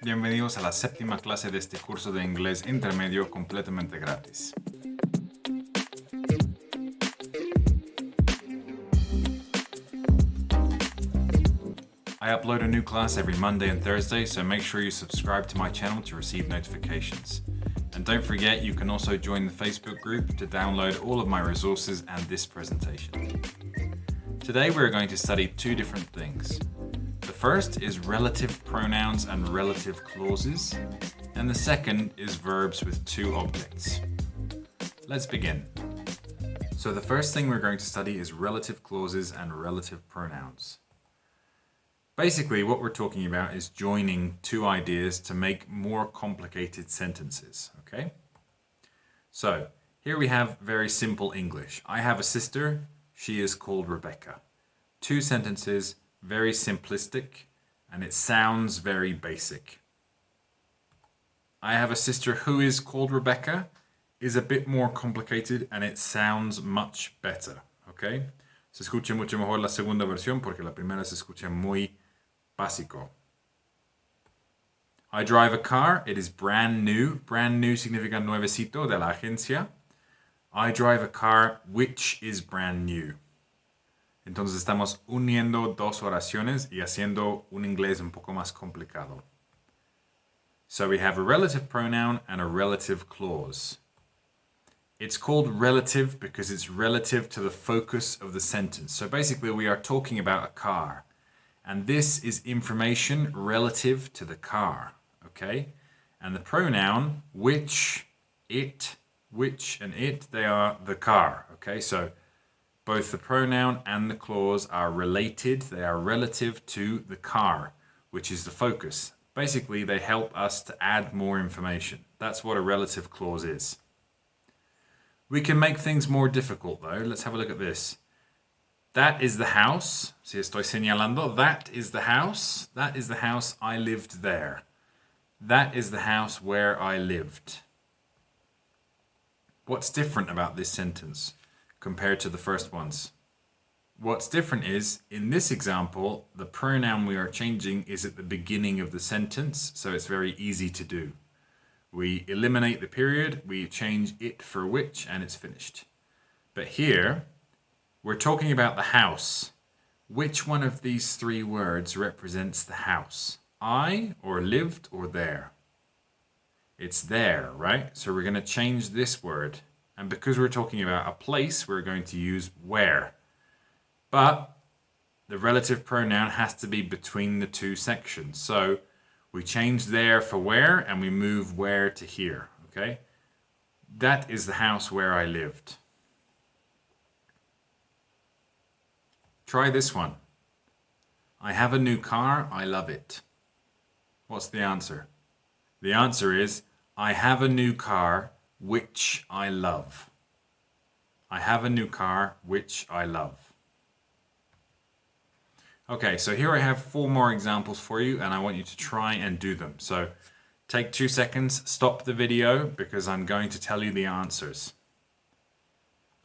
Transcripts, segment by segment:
Bienvenidos a la séptima clase de este curso de inglés intermedio completamente gratis. I upload a new class every Monday and Thursday, so make sure you subscribe to my channel to receive notifications. And don't forget, you can also join the Facebook group to download all of my resources and this presentation. Today we're going to study two different things. The first is relative pronouns and relative clauses, and the second is verbs with two objects. Let's begin. So the first thing we're going to study is relative clauses and relative pronouns. Basically, what we're talking about is joining two ideas to make more complicated sentences, okay? So, here we have very simple English. I have a sister, she is called Rebecca. Two sentences, very simplistic, and it sounds very basic. I have a sister who is called Rebecca is a bit more complicated and it sounds much better, okay? Se escucha mucho mejor la segunda versión porque la primera se escucha muy básico. I drive a car, it is brand new. Brand new significa nuevecito de la agencia. I drive a car which is brand new. Entonces estamos uniendo dos oraciones y haciendo un inglés un poco más complicado. So we have a relative pronoun and a relative clause. It's called relative because it's relative to the focus of the sentence. So basically we are talking about a car. And this is information relative to the car, okay? And the pronoun which, it, which and it, they are the car, okay? So both the pronoun and the clause are related. They are relative to the car, which is the focus. Basically, they help us to add more information. That's what a relative clause is. We can make things more difficult, though. Let's have a look at this. That is the house. Si estoy señalando, that is the house. That is the house I lived there. That is the house where I lived. What's different about this sentence compared to the first ones? What's different is, in this example, the pronoun we are changing is at the beginning of the sentence, so it's very easy to do. We eliminate the period, we change it for which, and it's finished. But here, we're talking about the house. Which one of these three words represents the house? I, or lived, or there? It's there, right? So we're going to change this word. And because we're talking about a place, we're going to use where. But the relative pronoun has to be between the two sections. So we change there for where, and we move where to here, okay? That is the house where I lived. Try this one. I have a new car, I love it. What's the answer? The answer is, I have a new car, which I love. I have a new car, which I love. Okay, so here I have 4 more examples for you, and I want you to try and do them. So take 2 seconds, stop the video, because I'm going to tell you the answers.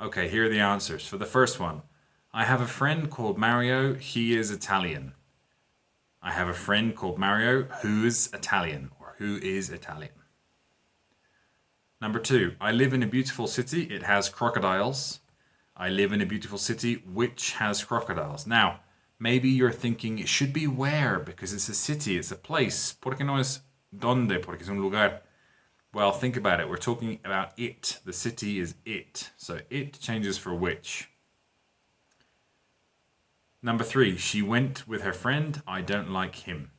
Okay, here are the answers. For the first one, I have a friend called Mario, he is Italian. I have a friend called Mario who's Italian, or who is Italian. Number 2, I live in a beautiful city, it has crocodiles. I live in a beautiful city which has crocodiles. Now, maybe you're thinking it should be where, because it's a city, it's a place. ¿Por qué no es donde? Porque es un lugar. Well, think about it. We're talking about it. The city is it. So it changes for which. Number 3, she went with her friend, I don't like him.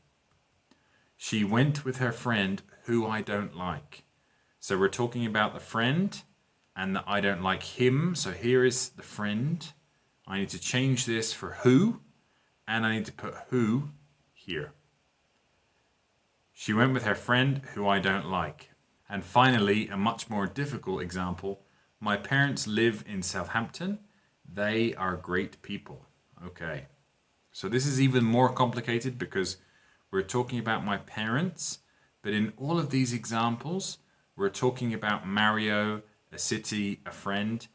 She went with her friend who I don't like. So we're talking about the friend and the I don't like him. So here is the friend. I need to change this for who, and I need to put who here. She went with her friend who I don't like. And finally, a much more difficult example. My parents live in Southampton. They are great people. Okay. So this is even more complicated because we're talking about my parents, but in all of these examples, we're talking about Mario, a city, a friend,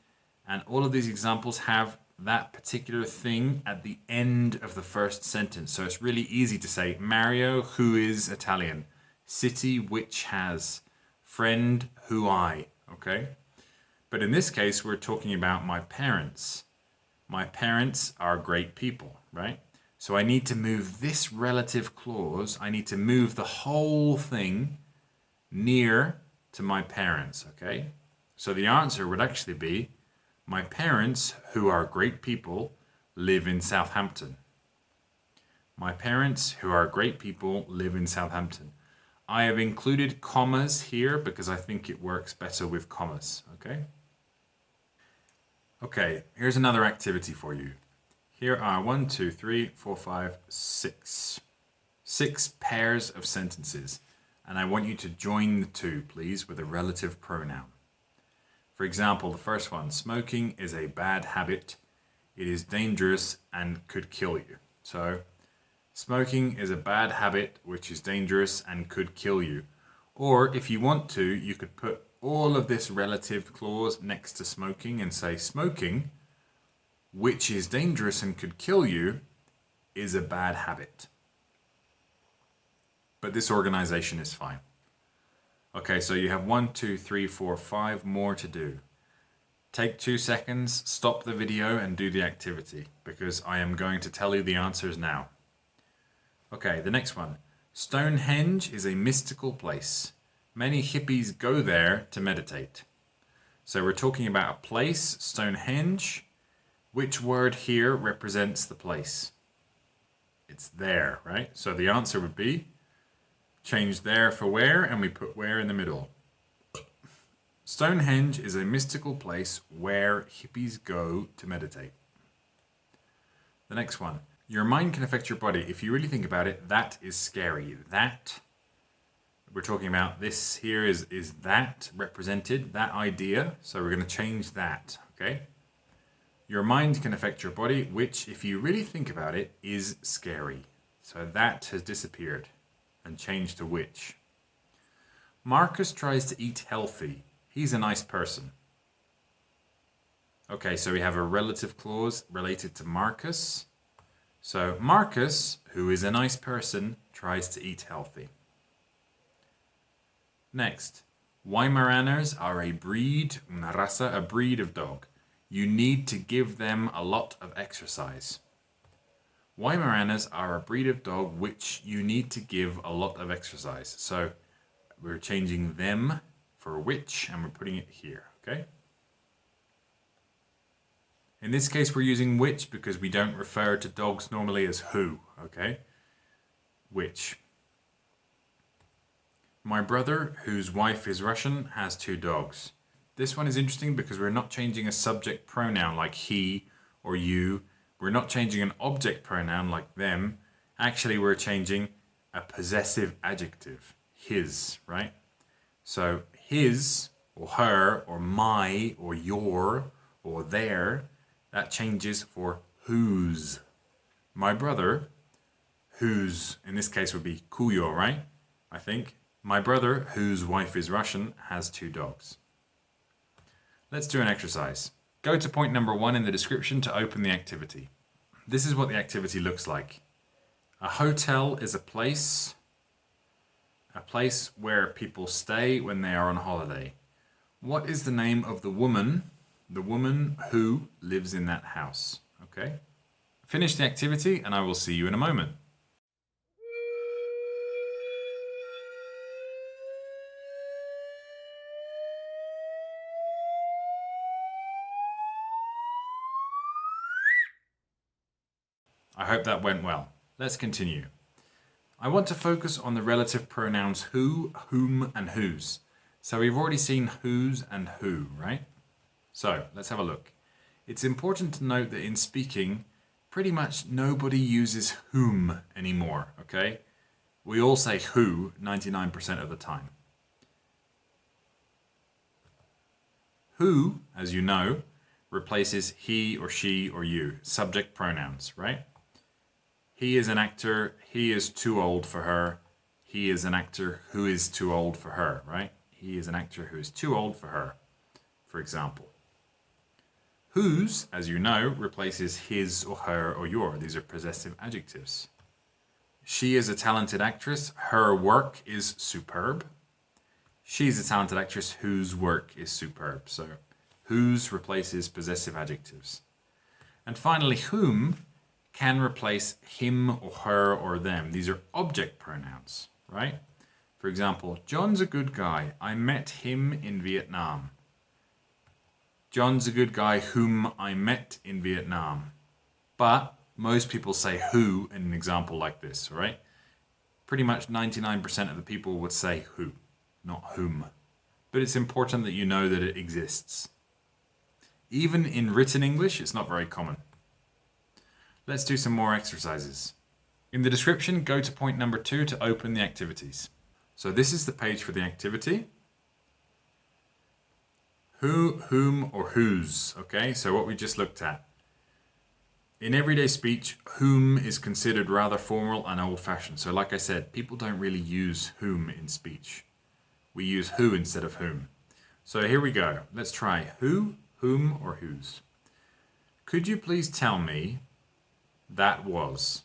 and all of these examples have that particular thing at the end of the first sentence. So it's really easy to say Mario, who is Italian, city which has, friend who I, okay? But in this case, we're talking about my parents. My parents are great people, right? So I need to move this relative clause, I need to move the whole thing near to my parents, okay? So the answer would actually be, my parents, who are great people, live in Southampton. My parents, who are great people, live in Southampton. I have included commas here because I think it works better with commas, okay? Okay, here's another activity for you. Here are 1, 2, 3, 4, 5, 6. 6 pairs of sentences. And I want you to join the two, please, with a relative pronoun. For example, the first one, smoking is a bad habit. It is dangerous and could kill you. So, smoking is a bad habit which is dangerous and could kill you. Or if you want to, you could put all of this relative clause next to smoking and say smoking, which is dangerous and could kill you, is a bad habit. But this organization is fine. Okay, so you have 1, 2, 3, 4, 5 more to do. Take 2 seconds, stop the video and do the activity because I am going to tell you the answers now. Okay, the next one. Stonehenge is a mystical place. Many hippies go there to meditate. So we're talking about a place, Stonehenge. Which word here represents the place? It's there, right? So the answer would be change there for where, and we put where in the middle. Stonehenge is a mystical place where hippies go to meditate. The next one. Your mind can affect your body. If you really think about it, that is scary. That, we're talking about this here is that represented, that idea. So we're going to change that, okay? Your mind can affect your body, which, if you really think about it, is scary. So that has disappeared and changed to which. Marcus tries to eat healthy. He's a nice person. Okay, so we have a relative clause related to Marcus. So Marcus, who is a nice person, tries to eat healthy. Next, Weimaraners are a breed, una raza, a breed of dog. You need to give them a lot of exercise. Weimaraners are a breed of dog which you need to give a lot of exercise. So we're changing them for which and we're putting it here, okay? In this case, we're using which because we don't refer to dogs normally as who, okay? Which. My brother, whose wife is Russian, has 2 dogs. This one is interesting because we're not changing a subject pronoun like he or you. We're not changing an object pronoun like them. Actually, we're changing a possessive adjective, his, right? So his or her or my or your or their, that changes for whose. My brother, whose, in this case would be kuyo, right? I think. My brother, whose wife is Russian, has 2 dogs. Let's do an exercise. Go to point number 1 in the description to open the activity. This is what the activity looks like. A hotel is a place where people stay when they are on holiday. What is the name of the woman who lives in that house? Okay? Finish the activity and I will see you in a moment. I hope that went well. Let's continue. I want to focus on the relative pronouns who, whom, and whose. So we've already seen whose and who, right? So let's have a look. It's important to note that in speaking, pretty much nobody uses whom anymore, okay? We all say who 99% of the time. Who, as you know, replaces he or she or you, subject pronouns, right? He is an actor, he is too old for her. He is an actor who is too old for her, right? He is an actor who is too old for her, for example. Whose, as you know, replaces his or her or your. These are possessive adjectives. She is a talented actress. Her work is superb. She's a talented actress whose work is superb. So whose replaces possessive adjectives. And finally, whom can replace him or her or them. These are object pronouns, right? For example, John's a good guy. I met him in Vietnam. John's a good guy whom I met in Vietnam. But most people say who in an example like this, right? Pretty much 99% of the people would say who, not whom. But it's important that you know that it exists. Even in written English, it's not very common. Let's do some more exercises. In the description, go to point number 2 to open the activities. So this is the page for the activity. Who, whom, or whose, okay? So what we just looked at. In everyday speech, whom is considered rather formal and old-fashioned. So like I said, people don't really use whom in speech. We use who instead of whom. So here we go. Let's try who, whom, or whose. Could you please tell me that was?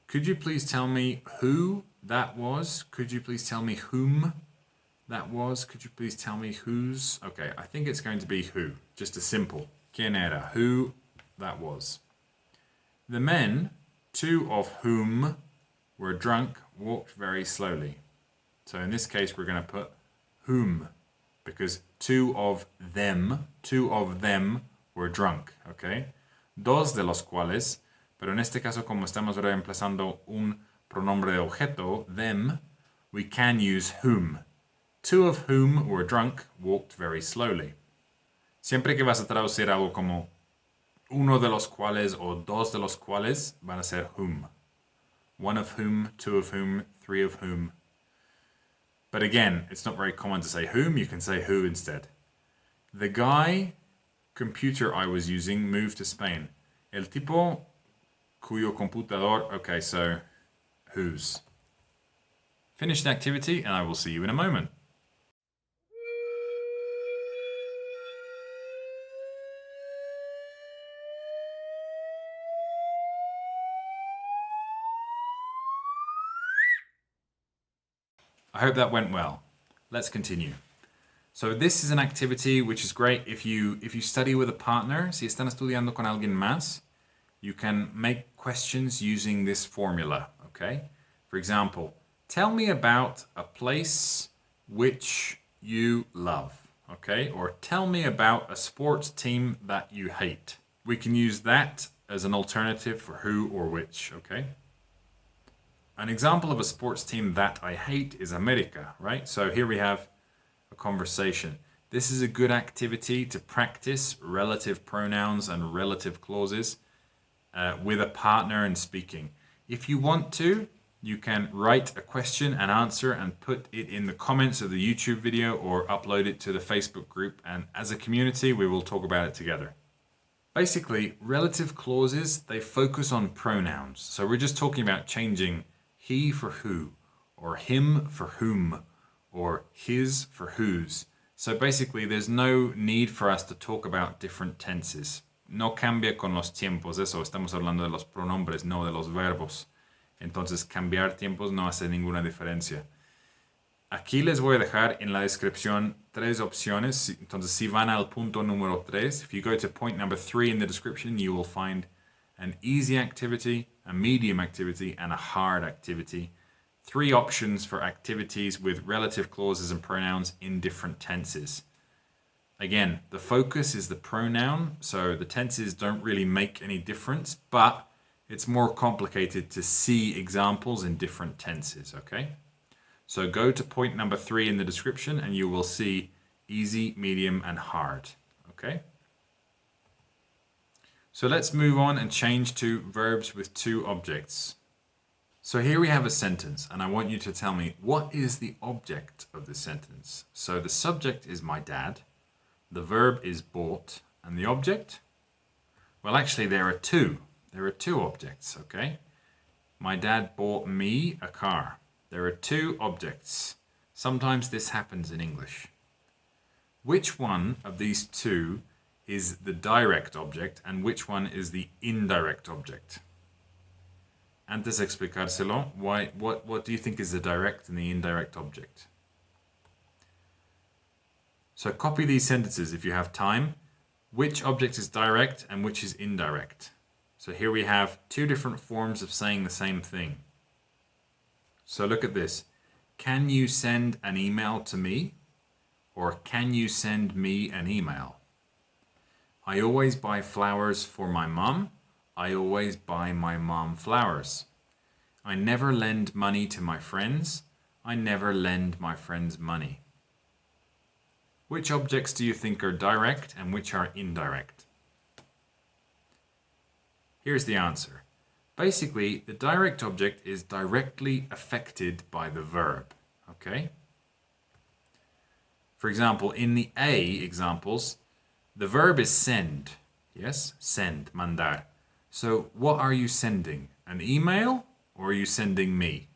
Could you please tell me who that was? Could you please tell me whom that was? Could you please tell me whose? Okay, I think it's going to be who. Just a simple. ¿Quién era? Who that was. The men, 2 of whom were drunk, walked very slowly. So in this case, we're going to put whom, because 2 of them were drunk, okay? Dos de los cuales, pero en este caso, como estamos reemplazando un pronombre de objeto, them, we can use whom. 2 of whom were drunk, walked very slowly. Siempre que vas a traducir algo como uno de los cuales o dos de los cuales, van a ser whom. 1 of whom, 2 of whom, 3 of whom. But again, it's not very common to say whom, you can say who instead. The guy computer I was using moved to Spain. El tipo cuyo computador, okay, so whose. Finish the activity and I will see you in a moment. I hope that went well. Let's continue. So this is an activity which is great if you study with a partner. Si están estudiando con alguien más, you can make questions using this formula, okay? For example, tell me about a place which you love, okay? Or tell me about a sports team that you hate. We can use that as an alternative for who or which, okay? An example of a sports team that I hate is America, right? So here we have a conversation. This is a good activity to practice relative pronouns and relative clauses with a partner and speaking. If you want to, you can write a question and answer and put it in the comments of the YouTube video or upload it to the Facebook group. And as a community, we will talk about it together. Basically, relative clauses, they focus on pronouns. So we're just talking about changing he for who, or him for whom, or his for whose. So basically, there's no need for us to talk about different tenses. No cambia con los tiempos, eso, estamos hablando de los pronombres, no de los verbos. Entonces, cambiar tiempos no hace ninguna diferencia. Aquí les voy a dejar en la descripción 3 opciones. Entonces, si van al punto número 3, if you go to point number 3 in the description, you will find an easy activity, a medium activity, and a hard activity. 3 options for activities with relative clauses and pronouns in different tenses. Again, the focus is the pronoun, so the tenses don't really make any difference, but it's more complicated to see examples in different tenses, okay? So go to point number 3 in the description and you will see easy, medium, and hard, okay? So let's move on and change to verbs with 2 objects. So here we have a sentence and I want you to tell me what is the object of the sentence. So the subject is my dad, the verb is bought, and the object? Well, actually there are 2. There are 2 objects, okay? My dad bought me a car. There are 2 objects. Sometimes this happens in English. Which one of these 2 is the direct object and which one is the indirect object? Antes de explicárselo, what do you think is the direct and the indirect object? So copy these sentences if you have time. Which object is direct and which is indirect? So here we have two different forms of saying the same thing. So look at this. Can you send an email to me? Or can you send me an email? I always buy flowers for my mom. I always buy my mom flowers. I never lend money to my friends. I never lend my friends money. Which objects do you think are direct and which are indirect? Here's the answer. Basically, the direct object is directly affected by the verb, okay? For example, in the A examples, the verb is send, yes? Send, mandar. So what are you sending? An email or are you sending me?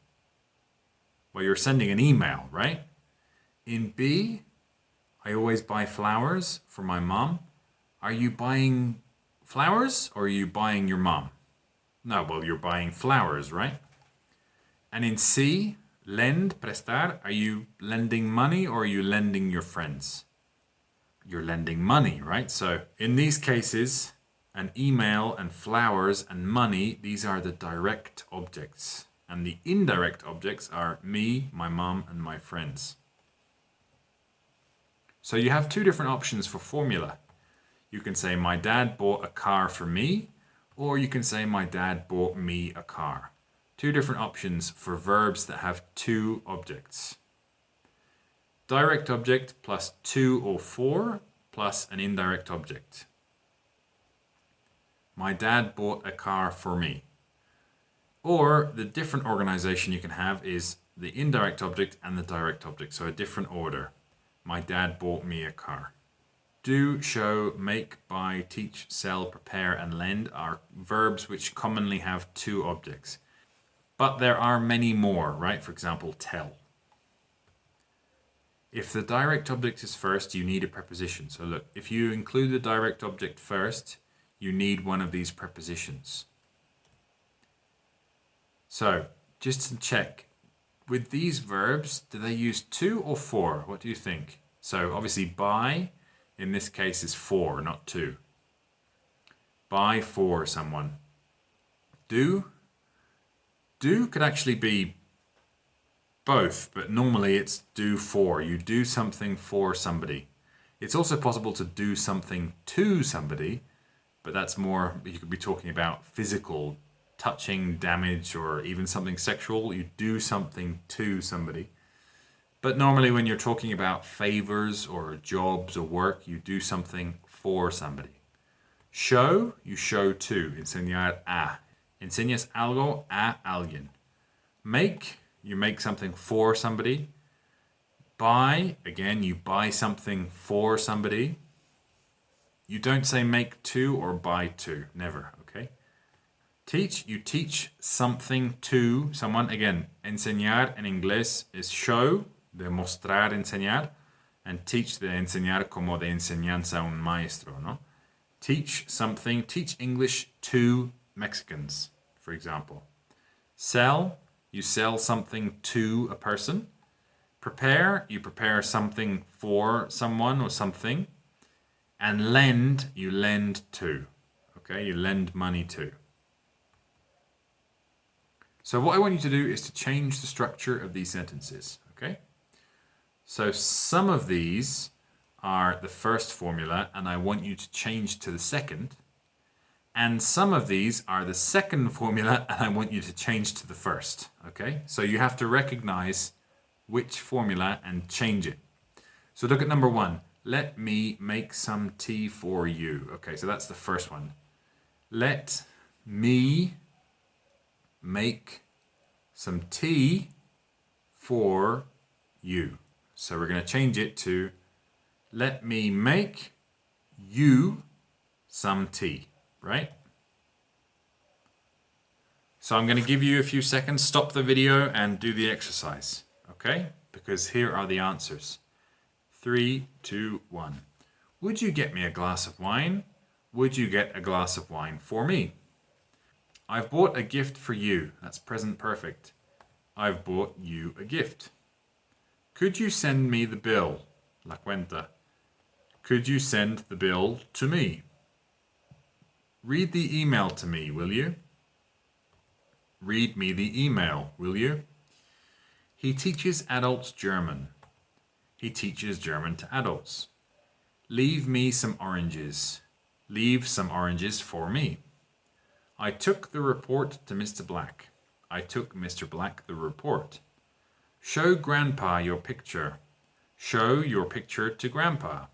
Well, you're sending an email, right? In B, I always buy flowers for my mom. Are you buying flowers or are you buying your mom? No, well, you're buying flowers, right? And in C, lend, prestar, are you lending money or are you lending your friends? You're lending money, right? So in these cases, an email and flowers and money, these are the direct objects. And the indirect objects are me, my mom, and my friends. So you have two different options for formula. You can say my dad bought a car for me, or you can say my dad bought me a car. Two different options for verbs that have two objects. Direct object plus two or four plus an indirect object. My dad bought a car for me. Or the different organization you can have is the indirect object and the direct object, so a different order. My dad bought me a car. Do, show, make, buy, teach, sell, prepare, and lend are verbs which commonly have two objects. But there are many more, right? For example, tell. If the direct object is first, you need a preposition. So look, if you include the direct object first, you need one of these prepositions. So, just to check, with these verbs, do they use two or four? What do you think? So obviously buy, in this case, is four, not two. Buy for someone. Do could actually be both, but normally it's do for. You do something for somebody. It's also possible to do something to somebody, but that's more, you could be talking about physical, touching, damage, or even something sexual. You do something to somebody. But normally when you're talking about favors or jobs or work, you do something for somebody. Show, you show to. Enseñar a. Enseñas algo a alguien. Make, you make something for somebody. Buy, again, you buy something for somebody. You don't say make to or buy to, never, okay? Teach, you teach something to someone. Again, enseñar in inglés is show, de mostrar, enseñar, and teach, de enseñar como de enseñanza un maestro, ¿no? Teach something, teach English to Mexicans, for example. Sell, you sell something to a person. Prepare, you prepare something for someone or something. And lend, you lend to, okay? You lend money to. So what I want you to do is to change the structure of these sentences, okay? So some of these are the first formula and I want you to change to the second. And some of these are the second formula and I want you to change to the first, okay? So you have to recognize which formula and change it. So look at number one. Let me make some tea for you. Okay, so that's the first one. Let me make some tea for you. So we're going to change it to let me make you some tea, right? So I'm going to give you a few seconds, stop the video and do the exercise, okay? Because here are the answers. 3, 2, 1. Would you get me a glass of wine? Would you get a glass of wine for me? I've bought a gift for you. That's present perfect. I've bought you a gift. Could you send me the bill? La cuenta. Could you send the bill to me? Read the email to me, will you? Read me the email, will you? He teaches adults German. He teaches German to adults. Leave me some oranges. Leave some oranges for me. I took the report to Mr. Black. I took Mr. Black the report. Show Grandpa your picture. Show your picture to Grandpa.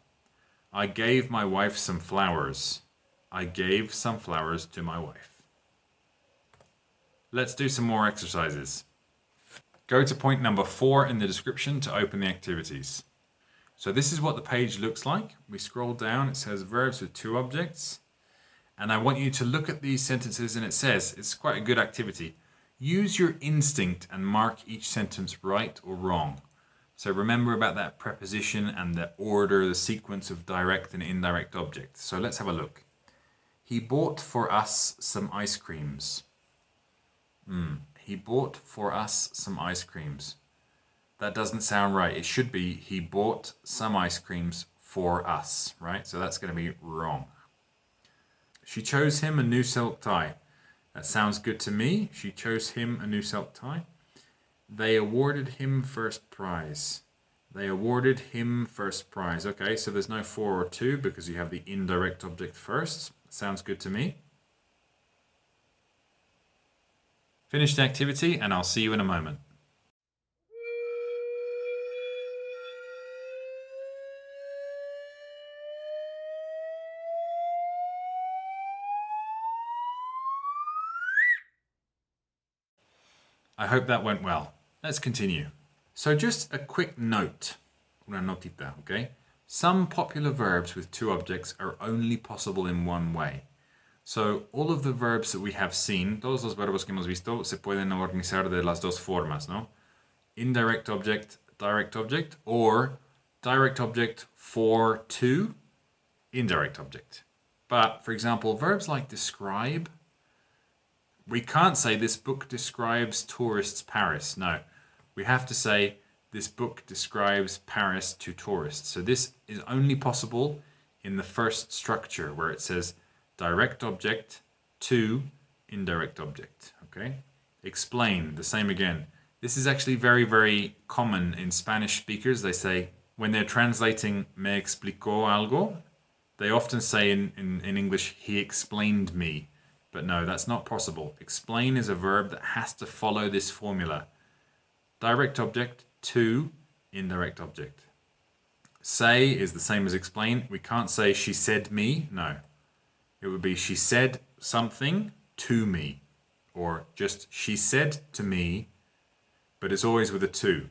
I gave my wife some flowers. I gave some flowers to my wife. Let's do some more exercises. Go to point number 4 in the description to open the activities. So this is what the page looks like. We scroll down, it says verbs with 2 objects. And I want you to look at these sentences, and it says, it's quite a good activity. Use your instinct and mark each sentence right or wrong. So remember about that preposition and the order, the sequence of direct and indirect objects. So let's have a look. He bought for us some ice creams. He bought for us some ice creams. That doesn't sound right. It should be he bought some ice creams for us, right? So that's going to be wrong. She chose him a new silk tie. That sounds good to me. She chose him a new silk tie. They awarded him first prize. They awarded him first prize. Okay, so there's no for or to because you have the indirect object first. Sounds good to me. Finish the activity and I'll see you in a moment. I hope that went well. Let's continue. So just a quick note, una notita, okay? Some popular verbs with 2 objects are only possible in one way. So all of the verbs that we have seen, todos los verbos que hemos visto, se pueden organizar de las dos formas, ¿no? Indirect object, direct object, or direct object for to, indirect object. But, for example, verbs like describe, we can't say this book describes tourists Paris. No, we have to say this book describes Paris to tourists. So this is only possible in the first structure where it says direct object to indirect object. Okay? Explain, the same again. This is actually very, very common in Spanish speakers. They say, when they're translating me explicó algo, they often say in English, he explained me. But no, that's not possible. Explain is a verb that has to follow this formula. Direct object to indirect object. Say is the same as explain. We can't say she said me. No. It would be she said something to me. Or just she said to me, but it's always with a to.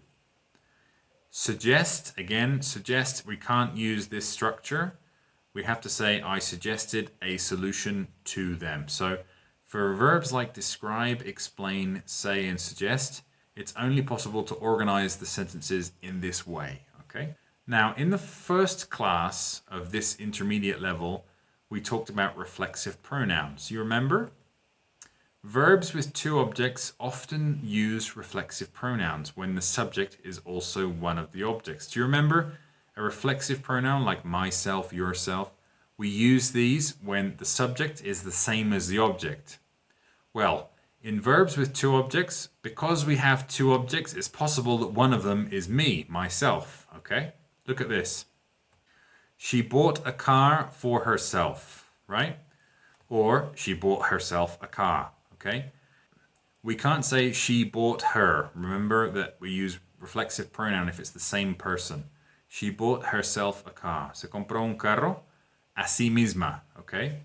Suggest, again, suggest, we can't use this structure. We have to say, I suggested a solution to them. So for verbs like describe, explain, say, and suggest, it's only possible to organize the sentences in this way, okay? Now, in the first class of this intermediate level, we talked about reflexive pronouns. You remember? Verbs with 2 objects often use reflexive pronouns when the subject is also one of the objects. Do you remember? A reflexive pronoun like myself, yourself, we use these when the subject is the same as the object. Well, in verbs with 2 objects, because we have 2 objects, it's possible that one of them is me, myself, okay? Look at this. She bought a car for herself, right? Or she bought herself a car, okay? We can't say she bought her. Remember that we use reflexive pronoun if it's the same person. She bought herself a car. Se compró un carro a sí misma, okay?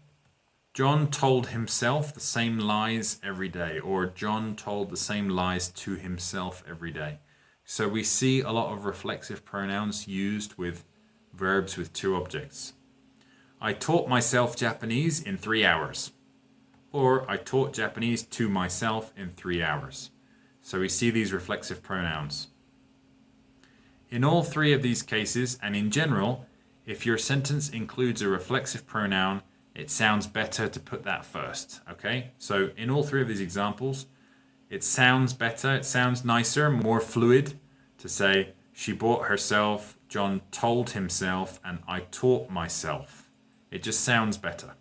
John told himself the same lies every day, or John told the same lies to himself every day. So we see a lot of reflexive pronouns used with verbs with 2 objects. I taught myself Japanese in 3 hours. Or I taught Japanese to myself in 3 hours. So we see these reflexive pronouns. In all 3 of these cases, and in general, If your sentence includes a reflexive pronoun, it sounds better to put that first, okay? So in all three of these examples, it sounds better, it sounds nicer, more fluid to say, she bought herself, John told himself, and I taught myself. It just sounds better.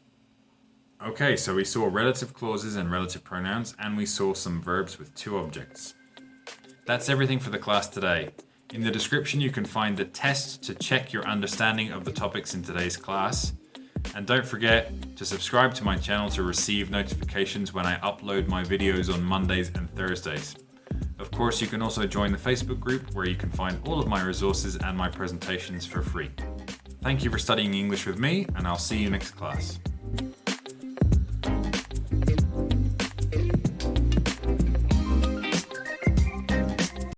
Okay, so we saw relative clauses and relative pronouns, and we saw some verbs with two objects. That's everything for the class today. In the description, you can find the test to check your understanding of the topics in today's class. And don't forget to subscribe to my channel to receive notifications when I upload my videos on Mondays and Thursdays. Of course, you can also join the Facebook group where you can find all of my resources and my presentations for free. Thank you for studying English with me, and I'll see you next class.